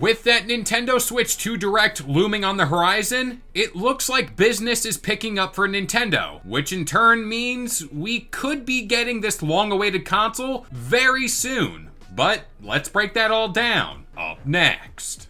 with that Nintendo Switch 2 Direct looming on the horizon, it looks like business is picking up for Nintendo, which in turn means we could be getting this long-awaited console very soon. But let's break that all down up next.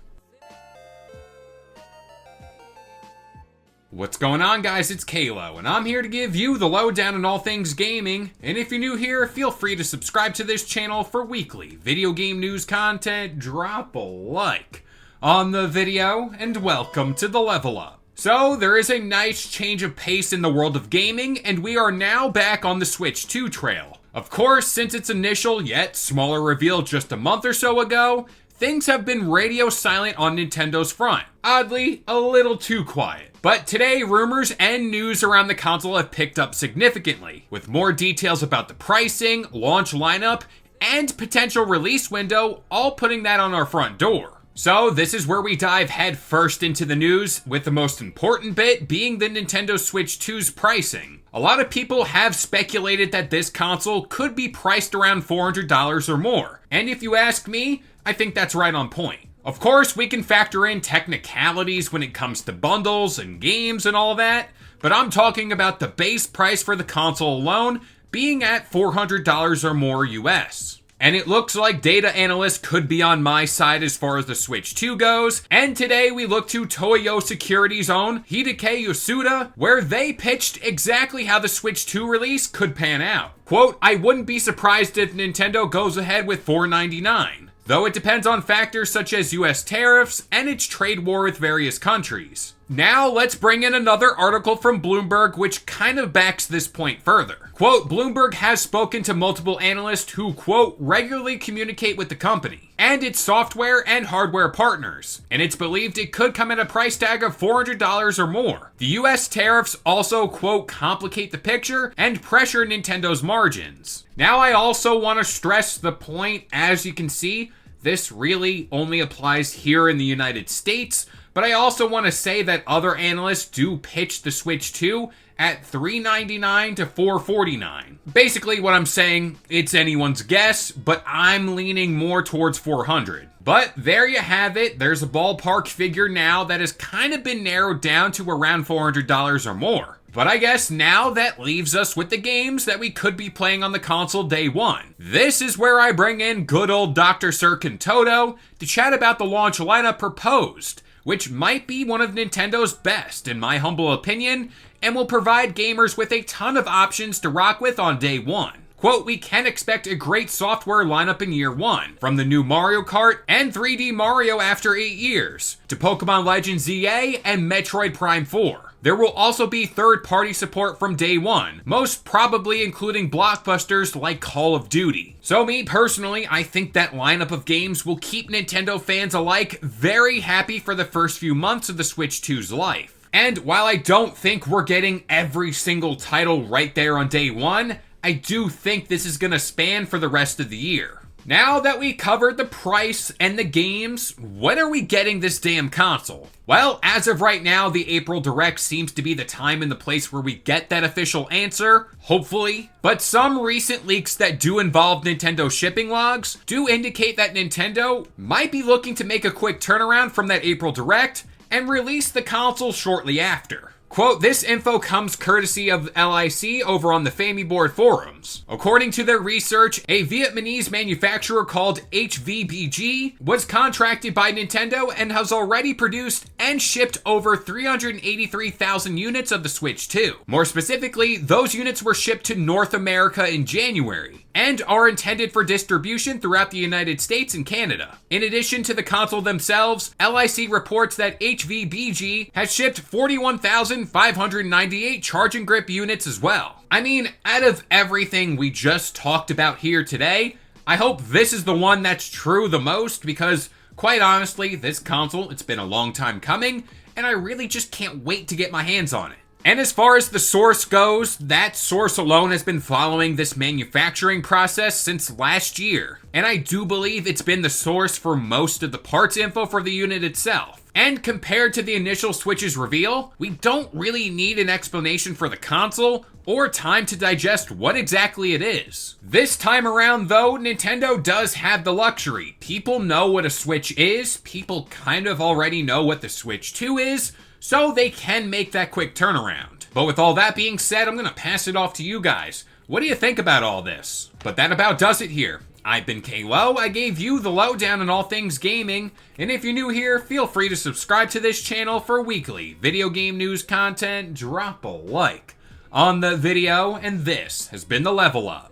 What's going on, guys? It's Kalo, and I'm here to give you the lowdown on all things gaming. And if you're new here, feel free to subscribe to this channel for weekly video game news content. Drop a like on the video, and welcome to the Level Up. So, there is a nice change of pace in the world of gaming, and we are now back on the Switch 2 trail. Of course, since its initial yet smaller reveal just a month or so ago, things have been radio silent on Nintendo's front. Oddly, a little too quiet. But today, rumors and news around the console have picked up significantly, with more details about the pricing, launch lineup, and potential release window, all putting that on our front door. So this is where we dive head first into the news, with the most important bit being the Nintendo Switch 2's pricing. A lot of people have speculated that this console could be priced around $400 or more, and if you ask me, I think that's right on point. Of course, we can factor in technicalities when it comes to bundles and games and all that, but I'm talking about the base price for the console alone being at $400 or more US. And it looks like data analysts could be on my side as far as the Switch 2 goes, and today we look to Toyo Security's own Hideki Yasuda, where they pitched exactly how the Switch 2 release could pan out. Quote, "I wouldn't be surprised if Nintendo goes ahead with $499. Though it depends on factors such as US tariffs and its trade war with various countries." Now let's bring in another article from Bloomberg which kind of backs this point further. Quote, "Bloomberg has spoken to multiple analysts who, quote, regularly communicate with the company and its software and hardware partners, and it's believed it could come at a price tag of $400 or more. The US tariffs also, quote, complicate the picture and pressure Nintendo's margins." Now I also want to stress the point, as you can see, this really only applies here in the United States, but I also want to say that other analysts do pitch the Switch 2 at $399 to $449. Basically what I'm saying, it's anyone's guess, but I'm leaning more towards $400. But there you have it. There's a ballpark figure now that has kind of been narrowed down to around $400 or more. But I guess now that leaves us with the games that we could be playing on the console day one. This is where I bring in good old Dr. Sir Toto to chat about the launch lineup proposed, which might be one of Nintendo's best, in my humble opinion, and will provide gamers with a ton of options to rock with on day one. Quote, "We can expect a great software lineup in year one, from the new Mario Kart and 3D Mario after 8 years, to Pokemon Legends ZA and Metroid Prime 4. There will also be third-party support from day one, most probably including blockbusters like Call of Duty." So me personally, I think that lineup of games will keep Nintendo fans alike very happy for the first few months of the Switch 2's life. And while I don't think we're getting every single title right there on day one, I do think this is gonna span for the rest of the year. Now that we covered the price and the games, when are we getting this damn console? Well, as of right now, the April Direct seems to be the time and the place where we get that official answer, hopefully. But some recent leaks that do involve Nintendo shipping logs do indicate that Nintendo might be looking to make a quick turnaround from that April Direct and release the console shortly after. Quote, "This info comes courtesy of LIC over on the Famiboard forums. According to their research, a Vietnamese manufacturer called HVBG was contracted by Nintendo and has already produced and shipped over 383,000 units of the Switch 2. More specifically, those units were shipped to North America in January and are intended for distribution throughout the United States and Canada. In addition to the console themselves, LIC reports that HVBG has shipped 41,598 charging grip units as well. I mean, out of everything we just talked about here today, I hope this is the one that's true the most, because quite honestly, this console, it's been a long time coming, and I really just can't wait to get my hands on it. And as far as the source goes, that source alone has been following this manufacturing process since last year. And I do believe it's been the source for most of the parts info for the unit itself. And compared to the initial Switch's reveal, we don't really need an explanation for the console or time to digest what exactly it is. This time around though, Nintendo does have the luxury. People know what a Switch is, people kind of already know what the Switch 2 is, so they can make that quick turnaround. But with all that being said, I'm gonna pass it off to you guys. What do you think about all this? But that about does it here. I've been Kalo, I gave you the lowdown on all things gaming, and if you're new here, feel free to subscribe to this channel for weekly video game news content, drop a like on the video, and this has been the Level Up.